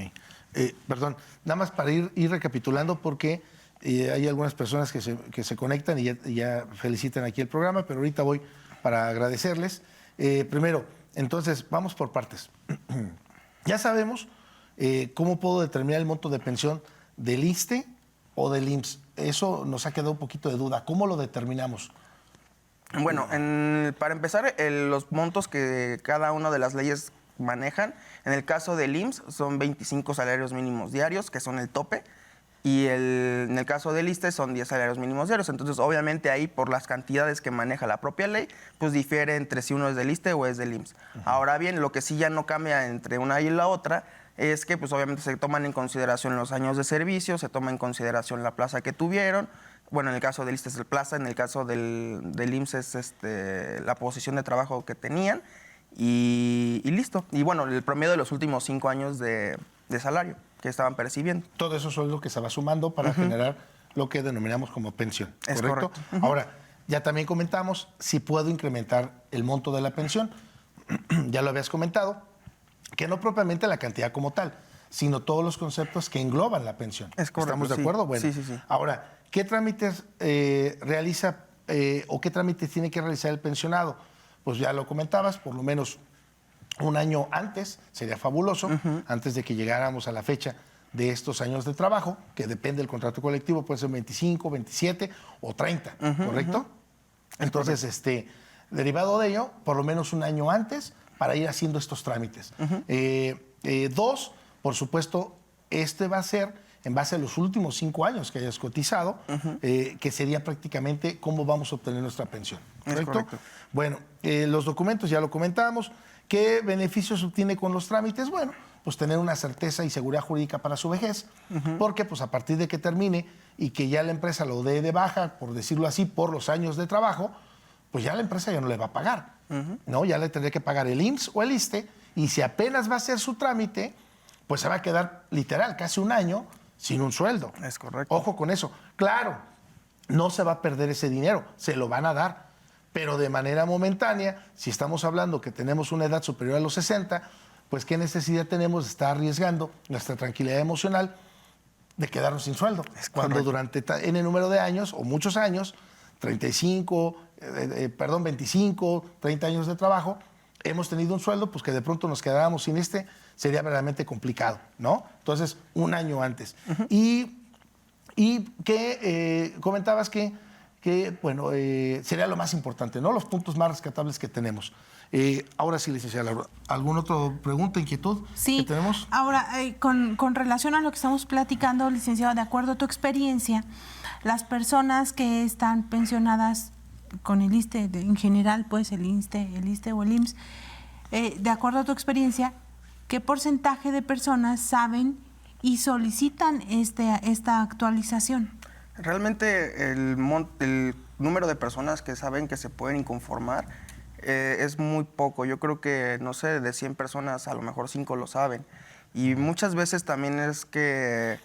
Perdón, nada más para ir recapitulando porque hay algunas personas que se conectan y ya felicitan aquí el programa, pero ahorita voy para agradecerles. Primero, entonces, vamos por partes. Ya sabemos cómo puedo determinar el monto de pensión del ISSSTE o del IMSS. Eso nos ha quedado un poquito de duda. ¿Cómo lo determinamos? Bueno, para empezar, los montos que cada una de las leyes manejan. En el caso del IMSS son 25 salarios mínimos diarios, que son el tope. Y en el caso del ISSSTE son 10 salarios mínimos diarios. Entonces, obviamente ahí, por las cantidades que maneja la propia ley, pues difiere entre si uno es del ISSSTE o es del IMSS. Ahora bien, lo que sí ya no cambia entre una y la otra es que pues obviamente se toman en consideración los años de servicio, se toma en consideración la plaza que tuvieron. Bueno, en el caso del ISSSTE es el plaza, en el caso del IMSS es la posición de trabajo que tenían y listo. Y bueno, el promedio de los últimos 5 años de salario que estaban percibiendo. Todo eso es lo que se va sumando para generar lo que denominamos como pensión, Es ¿correcto? correcto. Ahora, ya también comentamos si puedo incrementar el monto de la pensión. Ya lo habías comentado, que no propiamente la cantidad como tal, sino todos los conceptos que engloban la pensión. Es correcto, ¿Estamos de sí. acuerdo? Bueno, Sí. Ahora, ¿qué trámites realiza o qué trámites tiene que realizar el pensionado? Pues ya lo comentabas, por lo menos un año antes, sería fabuloso, antes de que llegáramos a la fecha de estos años de trabajo, que depende del contrato colectivo, puede ser 25, 27 o 30, ¿correcto? Entonces, derivado de ello, por lo menos un año antes para ir haciendo estos trámites. 2, por supuesto, va a ser en base a los últimos 5 años que hayas cotizado, que sería prácticamente cómo vamos a obtener nuestra pensión. ¿Correcto? Es correcto. Bueno, los documentos ya lo comentábamos. ¿Qué beneficios obtiene con los trámites? Bueno, pues tener una certeza y seguridad jurídica para su vejez, porque pues a partir de que termine y que ya la empresa lo dé de baja, por decirlo así, por los años de trabajo, pues ya la empresa ya no le va a pagar, ¿no? Ya le tendría que pagar el IMSS o el ISSSTE, y si apenas va a hacer su trámite, pues se va a quedar literal casi un año sin un sueldo. Es correcto. Ojo con eso. Claro, no se va a perder ese dinero, se lo van a dar, pero de manera momentánea. Si estamos hablando que tenemos una edad superior a los 60, pues qué necesidad tenemos de estar arriesgando nuestra tranquilidad emocional de quedarnos sin sueldo. Cuando durante N número de años, o muchos años, 25, 30 años de trabajo, hemos tenido un sueldo, pues que de pronto nos quedáramos sin sería verdaderamente complicado, ¿no? Entonces, un año antes. Y que comentabas que bueno, sería lo más importante, ¿no? Los puntos más rescatables que tenemos. Ahora sí, licenciada Laura, ¿alguna otra pregunta, inquietud que tenemos? Ahora, con relación a lo que estamos platicando, licenciado, de acuerdo a tu experiencia, las personas que están pensionadas con el ISSSTE, en general, pues el ISSSTE o el IMSS, de acuerdo a tu experiencia, ¿qué porcentaje de personas saben y solicitan esta actualización? Realmente el número de personas que saben que se pueden inconformar es muy poco. Yo creo que, no sé, de 100 personas a lo mejor 5 lo saben. Y muchas veces también es que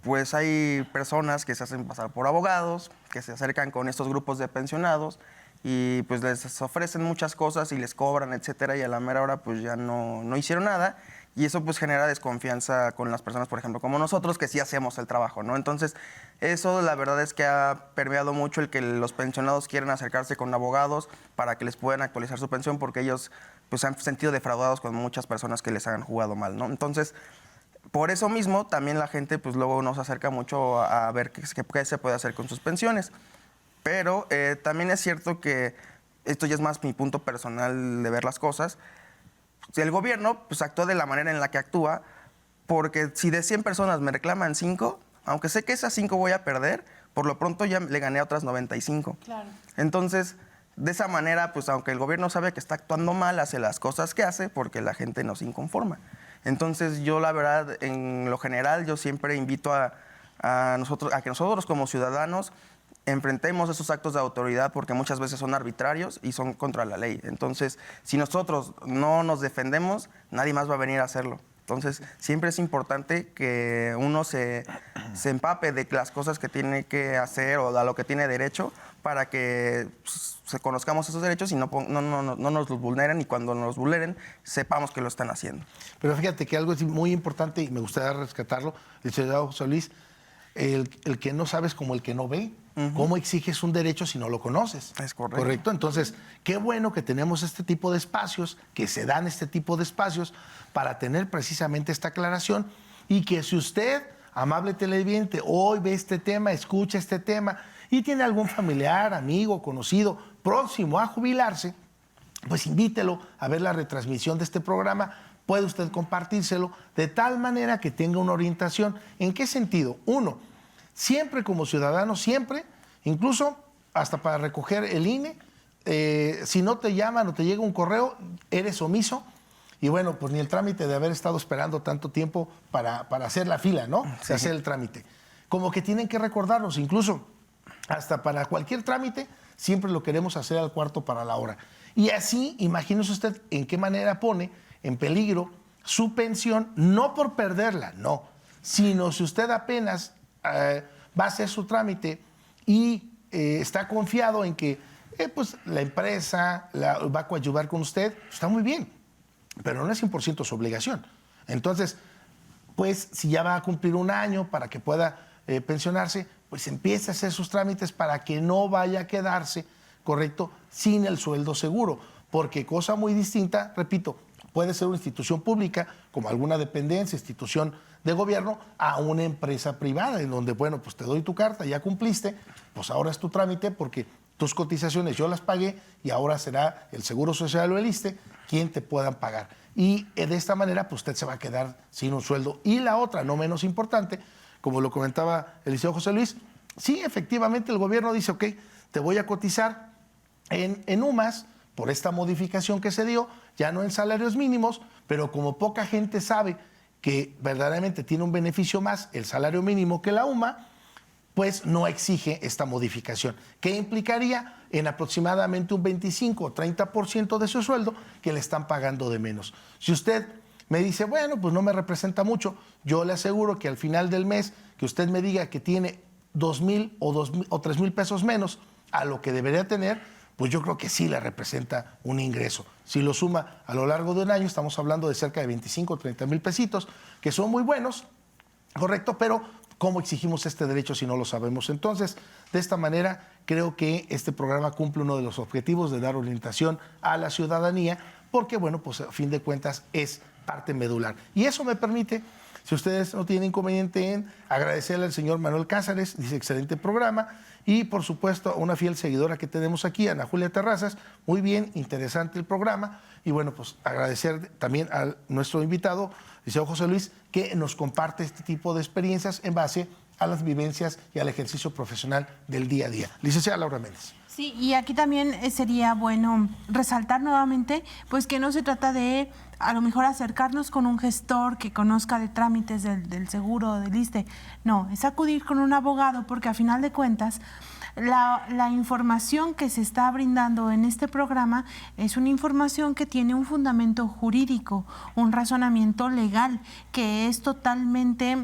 pues hay personas que se hacen pasar por abogados, que se acercan con estos grupos de pensionados y pues les ofrecen muchas cosas y les cobran, etcétera, y a la mera hora pues ya no hicieron nada. Y eso pues genera desconfianza con las personas, por ejemplo, como nosotros, que sí hacemos el trabajo, ¿no? Entonces, eso la verdad es que ha permeado mucho el que los pensionados quieren acercarse con abogados para que les puedan actualizar su pensión, porque ellos pues se han sentido defraudados con muchas personas que les han jugado mal, ¿no? Entonces, por eso mismo, también la gente pues luego nos acerca mucho a ver qué se puede hacer con sus pensiones. Pero también es cierto que esto ya es más mi punto personal de ver las cosas. Si el gobierno pues actúa de la manera en la que actúa, porque si de 100 personas me reclaman 5, aunque sé que esas 5 voy a perder, por lo pronto ya le gané a otras 95. Claro. Entonces, de esa manera, pues aunque el gobierno sabe que está actuando mal, hace las cosas que hace porque la gente no se inconforma. Entonces, yo la verdad, en lo general, yo siempre invito a que nosotros como ciudadanos enfrentemos esos actos de autoridad, porque muchas veces son arbitrarios y son contra la ley. Entonces, si nosotros no nos defendemos, nadie más va a venir a hacerlo. Entonces, siempre es importante que uno se empape de las cosas que tiene que hacer o a lo que tiene derecho, para que conozcamos esos derechos y no nos los vulneren, y cuando nos vulneren sepamos que lo están haciendo. Pero fíjate que algo es muy importante y me gustaría rescatarlo, licenciado José Luis, el que no sabes como el que no ve. ¿Cómo exiges un derecho si no lo conoces? Es correcto. ¿Correcto? Entonces, qué bueno que tenemos este tipo de espacios, que se dan este tipo de espacios para tener precisamente esta aclaración, y que si usted, amable televidente, hoy ve este tema, escucha este tema y tiene algún familiar, amigo, conocido próximo a jubilarse, pues invítelo a ver la retransmisión de este programa. Puede usted compartírselo de tal manera que tenga una orientación. ¿En qué sentido? Uno, siempre como ciudadano, siempre, incluso hasta para recoger el INE, si no te llaman o te llega un correo, eres omiso. Y bueno, pues ni el trámite de haber estado esperando tanto tiempo para hacer la fila, ¿no? Sí. Hacer el trámite. Como que tienen que recordarnos, incluso hasta para cualquier trámite, siempre lo queremos hacer al cuarto para la hora. Y así, imagínese usted en qué manera pone en peligro su pensión, no por perderla, no, sino si usted apenas va a hacer su trámite y está confiado en que pues, la empresa va a coadyuvar con usted, está muy bien, pero no es 100% su obligación. Entonces, pues si ya va a cumplir un año para que pueda pensionarse, pues empiece a hacer sus trámites para que no vaya a quedarse, correcto, sin el sueldo seguro. Porque cosa muy distinta, repito, puede ser una institución pública, como alguna dependencia, institución de gobierno, a una empresa privada, en donde, bueno, pues te doy tu carta, ya cumpliste, pues ahora es tu trámite porque tus cotizaciones yo las pagué y ahora será el Seguro Social o el ISSSTE quien te puedan pagar. Y de esta manera, pues usted se va a quedar sin un sueldo. Y la otra, no menos importante, como lo comentaba el licenciado José Luis, sí, efectivamente el gobierno dice, ok, te voy a cotizar en UMAS por esta modificación que se dio, ya no en salarios mínimos, pero como poca gente sabe que verdaderamente tiene un beneficio más el salario mínimo que la UMA, pues no exige esta modificación, que implicaría en aproximadamente un 25 o 30% de su sueldo que le están pagando de menos. Si usted me dice, bueno, pues no me representa mucho, yo le aseguro que al final del mes que usted me diga que tiene 2,000 o 3,000 pesos menos a lo que debería tener, pues yo creo que sí le representa un ingreso. Si lo suma a lo largo de un año, estamos hablando de cerca de 25 o 30 mil pesitos, que son muy buenos, correcto, pero ¿cómo exigimos este derecho si no lo sabemos? Entonces, de esta manera, creo que este programa cumple uno de los objetivos de dar orientación a la ciudadanía, porque, bueno, pues a fin de cuentas es parte medular. Y eso me permite, si ustedes no tienen inconveniente en agradecerle al señor Manuel Cázares, dice excelente programa, y por supuesto a una fiel seguidora que tenemos aquí, Ana Julia Terrazas, muy bien, interesante el programa, y bueno, pues agradecer también a nuestro invitado, licenciado José Luis, que nos comparte este tipo de experiencias en base a las vivencias y al ejercicio profesional del día a día. Licenciada Laura Méndez. Sí, y aquí también sería bueno resaltar nuevamente, pues que no se trata de a lo mejor acercarnos con un gestor que conozca de trámites del seguro o del ISSSTE. No, es acudir con un abogado porque a final de cuentas la información que se está brindando en este programa es una información que tiene un fundamento jurídico, un razonamiento legal que es totalmente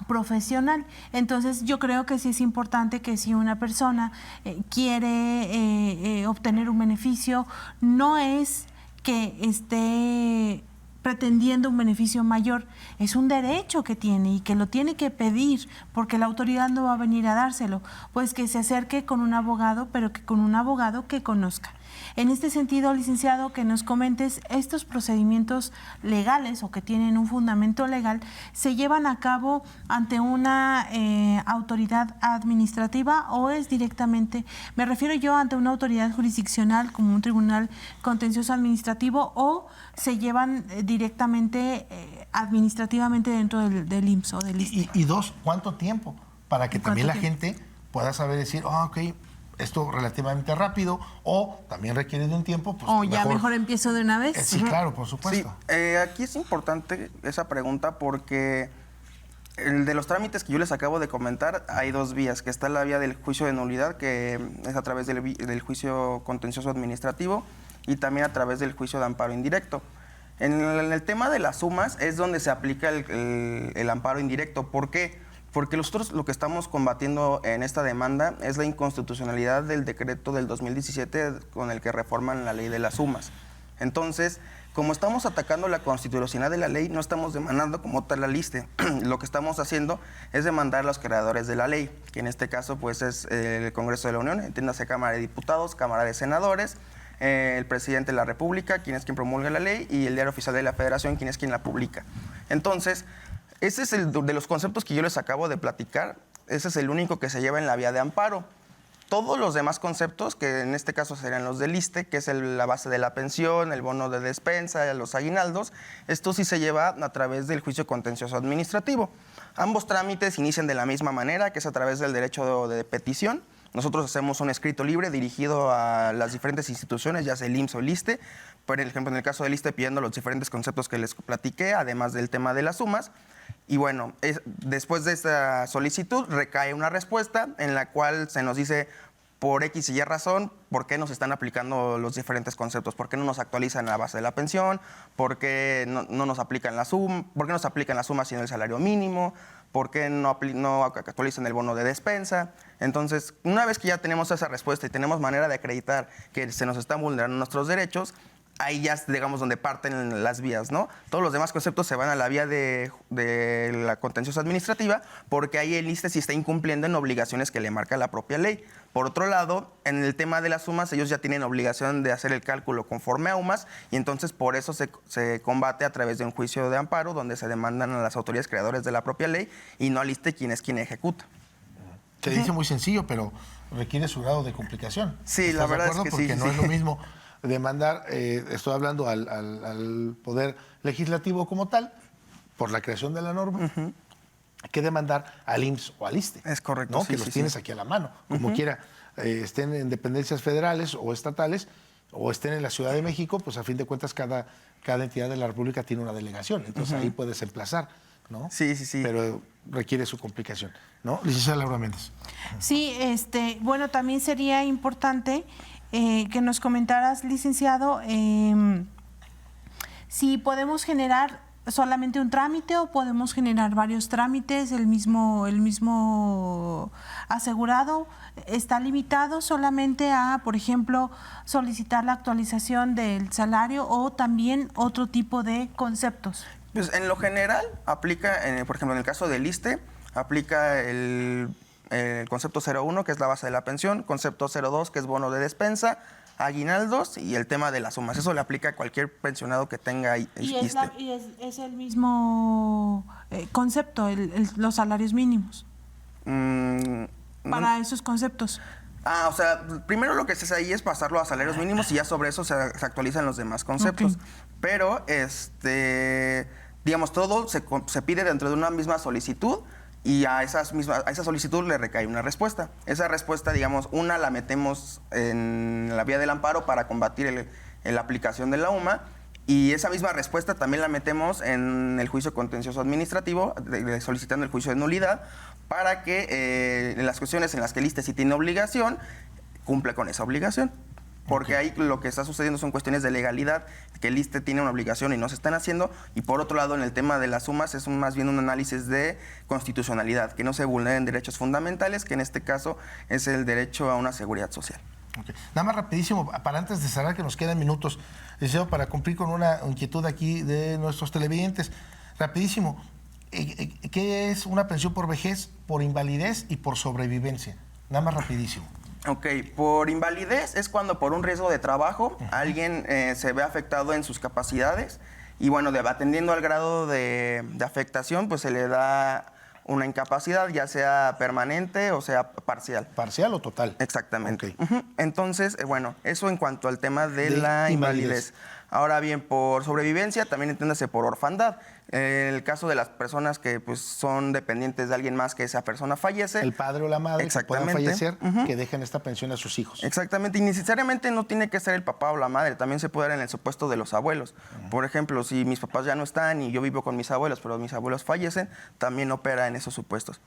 profesional. Entonces yo creo que sí es importante que si una persona quiere obtener un beneficio, no es que esté pretendiendo un beneficio mayor, es un derecho que tiene y que lo tiene que pedir porque la autoridad no va a venir a dárselo, pues que se acerque con un abogado, pero que con un abogado que conozca. En este sentido, licenciado, que nos comentes, estos procedimientos legales o que tienen un fundamento legal, ¿se llevan a cabo ante una autoridad administrativa o es directamente, me refiero yo ante una autoridad jurisdiccional como un tribunal contencioso administrativo o se llevan directamente administrativamente dentro del IMSS o del ISSSTE? Y dos, ¿cuánto tiempo? Para que también la gente pueda saber decir, ok, esto relativamente rápido, o también requiere de un tiempo, pues o ya mejor empiezo de una vez. Sí, claro, por supuesto. Sí, aquí es importante esa pregunta porque el de los trámites que yo les acabo de comentar, hay dos vías, que está la vía del juicio de nulidad, que es a través del juicio contencioso administrativo y también a través del juicio de amparo indirecto. En el tema de las sumas es donde se aplica el amparo indirecto. ¿Por qué? Porque nosotros lo que estamos combatiendo en esta demanda es la inconstitucionalidad del decreto del 2017 con el que reforman la ley de las sumas. Entonces, como estamos atacando la constitucionalidad de la ley, no estamos demandando como tal la ISSSTE. Lo que estamos haciendo es demandar a los creadores de la ley, que en este caso pues es el Congreso de la Unión, entiéndase Cámara de Diputados, Cámara de Senadores, el Presidente de la República, quien es quien promulga la ley, y el Diario Oficial de la Federación, quien es quien la publica. Entonces, ese es el de los conceptos que yo les acabo de platicar, ese es el único que se lleva en la vía de amparo. Todos los demás conceptos, que en este caso serían los del ISSSTE, que es la base de la pensión, el bono de despensa, los aguinaldos, esto sí se lleva a través del juicio contencioso administrativo. Ambos trámites inician de la misma manera, que es a través del derecho de petición. Nosotros hacemos un escrito libre dirigido a las diferentes instituciones, ya sea el IMSS o el ISSSTE, por ejemplo, en el caso del ISSSTE pidiendo los diferentes conceptos que les platiqué, además del tema de las sumas. Y bueno, después de esta solicitud recae una respuesta en la cual se nos dice por X y Y razón por qué nos están aplicando los diferentes conceptos, por qué no nos actualizan la base de la pensión, por qué no nos aplican la suma, por qué nos aplican la suma sino el salario mínimo, por qué no actualizan el bono de despensa. Entonces, una vez que ya tenemos esa respuesta y tenemos manera de acreditar que se nos están vulnerando nuestros derechos, ahí ya es, digamos, donde parten las vías, ¿no? Todos los demás conceptos se van a la vía de la contenciosa administrativa, porque ahí el ISSSTE sí está incumpliendo en obligaciones que le marca la propia ley. Por otro lado, en el tema de las sumas, ellos ya tienen obligación de hacer el cálculo conforme a UMAS, y entonces por eso se combate a través de un juicio de amparo, donde se demandan a las autoridades creadoras de la propia ley y no al ISSSTE quien es quien ejecuta. Se dice muy sencillo, pero requiere su grado de complicación. Sí, la verdad es que porque sí. no es lo mismo demandar, estoy hablando al Poder Legislativo como tal, por la creación de la norma, que demandar al IMSS o al ISSSTE. Es correcto, ¿no? sí, Que los tienes aquí a la mano, como quiera, estén en dependencias federales o estatales, o estén en la Ciudad de México, pues a fin de cuentas cada entidad de la República tiene una delegación, entonces ahí puedes emplazar, ¿no? Sí, sí, sí. Pero requiere su complicación, ¿no? Licenciada Laura Méndez. Sí, bueno, también sería importante que nos comentaras, licenciado, si podemos generar solamente un trámite o podemos generar varios trámites, el mismo asegurado. ¿Está limitado solamente a, por ejemplo, solicitar la actualización del salario o también otro tipo de conceptos? Pues en lo general aplica, por ejemplo, en el caso del ISSSTE, aplica el concepto 01, que es la base de la pensión, concepto 02, que es bono de despensa, aguinaldos y el tema de las sumas. Eso le aplica a cualquier pensionado que tenga ISSSTE. ¿Y es el mismo concepto, los salarios mínimos? Para esos conceptos. O sea, primero lo que se hace ahí es pasarlo a salarios mínimos y ya sobre eso se actualizan los demás conceptos. Okay. Pero, digamos, todo se pide dentro de una misma solicitud y a esa solicitud le recae una respuesta. Esa respuesta, digamos, una la metemos en la vía del amparo para combatir la aplicación de la UMA, y esa misma respuesta también la metemos en el juicio contencioso administrativo, solicitando el juicio de nulidad, para que en las cuestiones en las que el ISSSTE sí tiene obligación, cumpla con esa obligación. Porque ahí lo que está sucediendo son cuestiones de legalidad, que el ISSSTE tiene una obligación y no se están haciendo. Y por otro lado, en el tema de las sumas, es más bien un análisis de constitucionalidad, que no se vulneren derechos fundamentales, que en este caso es el derecho a una seguridad social. Okay. Nada más rapidísimo, para antes de cerrar, que nos quedan minutos, deseo para cumplir con una inquietud aquí de nuestros televidentes. Rapidísimo, ¿qué es una pensión por vejez, por invalidez y por sobrevivencia? Nada más rapidísimo. Ok, por invalidez es cuando por un riesgo de trabajo alguien se ve afectado en sus capacidades y bueno, atendiendo al grado de afectación, pues se le da una incapacidad, ya sea permanente o sea parcial. ¿Parcial o total? Exactamente. Okay. Entonces, bueno, eso en cuanto al tema de la invalidez. Ahora bien, por sobrevivencia, también entiéndase por orfandad. En el caso de las personas que pues, son dependientes de alguien más que esa persona fallece. El padre o la madre que puedan fallecer, que dejen esta pensión a sus hijos. Exactamente, y necesariamente no tiene que ser el papá o la madre, también se puede dar en el supuesto de los abuelos. Por ejemplo, si mis papás ya no están y yo vivo con mis abuelos, pero mis abuelos fallecen, también opera en esos supuestos.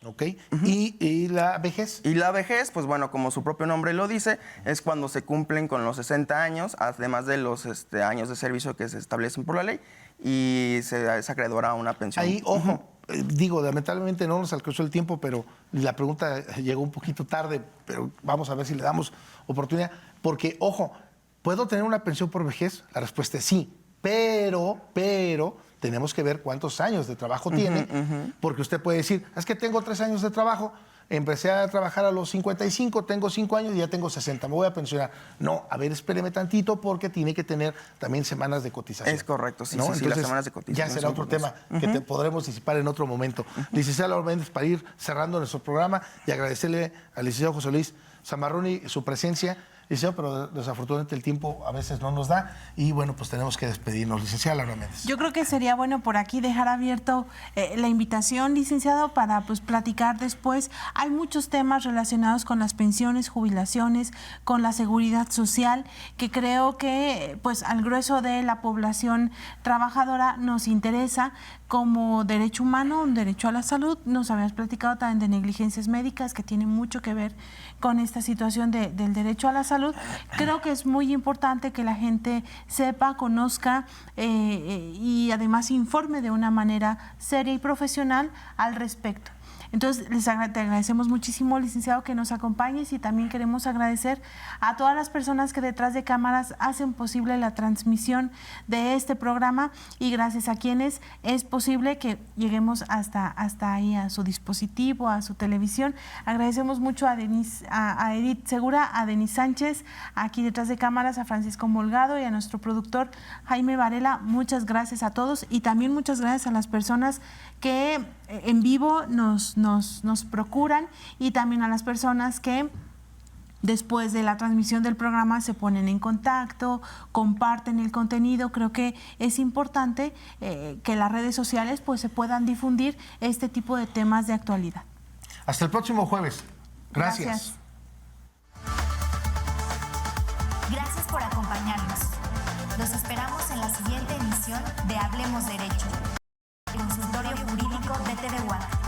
Ok, ¿Y la vejez? Y la vejez, pues bueno, como su propio nombre lo dice, es cuando se cumplen con los 60 años, además de los años de servicio que se establecen por la ley, y se es acreedora a una pensión. Ahí, ojo, digo, lamentablemente no nos alcanzó el tiempo, pero la pregunta llegó un poquito tarde, pero vamos a ver si le damos oportunidad, porque, ojo, ¿puedo tener una pensión por vejez? La respuesta es sí, pero tenemos que ver cuántos años de trabajo tiene, porque usted puede decir, es que tengo 3 años de trabajo, empecé a trabajar a los 55, tengo 5 años y ya tengo 60, me voy a pensionar. No, a ver, espéreme tantito porque tiene que tener también semanas de cotización. Es correcto, sí, ¿no? sí, Entonces, las semanas de cotización. Ya será otro tema que podremos disipar en otro momento. Licenciada Laura Méndez, para ir cerrando nuestro programa y agradecerle al licenciado José Luis Zamarroni su presencia, licenciado, pero desafortunadamente el tiempo a veces no nos da y bueno, pues tenemos que despedirnos. Licenciada Laura Méndez. Yo creo que sería bueno por aquí dejar abierto la invitación, licenciado, para pues platicar después. Hay muchos temas relacionados con las pensiones, jubilaciones, con la seguridad social, que creo que pues al grueso de la población trabajadora nos interesa como derecho humano, un derecho a la salud. Nos habías platicado también de negligencias médicas, que tienen mucho que ver con esta situación del derecho a la salud. Creo que es muy importante que la gente sepa, conozca y además informe de una manera seria y profesional al respecto. Entonces, te agradecemos muchísimo, licenciado, que nos acompañes, y también queremos agradecer a todas las personas que detrás de cámaras hacen posible la transmisión de este programa, y gracias a quienes es posible que lleguemos hasta ahí, a su dispositivo, a su televisión. Agradecemos mucho a Edith Segura, a Denis Sánchez, aquí detrás de cámaras, a Francisco Molgado y a nuestro productor Jaime Varela. Muchas gracias a todos, y también muchas gracias a las personas que en vivo nos procuran, y también a las personas que después de la transmisión del programa se ponen en contacto, comparten el contenido. Creo que es importante que las redes sociales pues se puedan difundir este tipo de temas de actualidad. Hasta el próximo jueves. Gracias. Gracias por acompañarnos. Los esperamos en la siguiente emisión de Hablemos Derecho, el consultorio jurídico de TV WAC.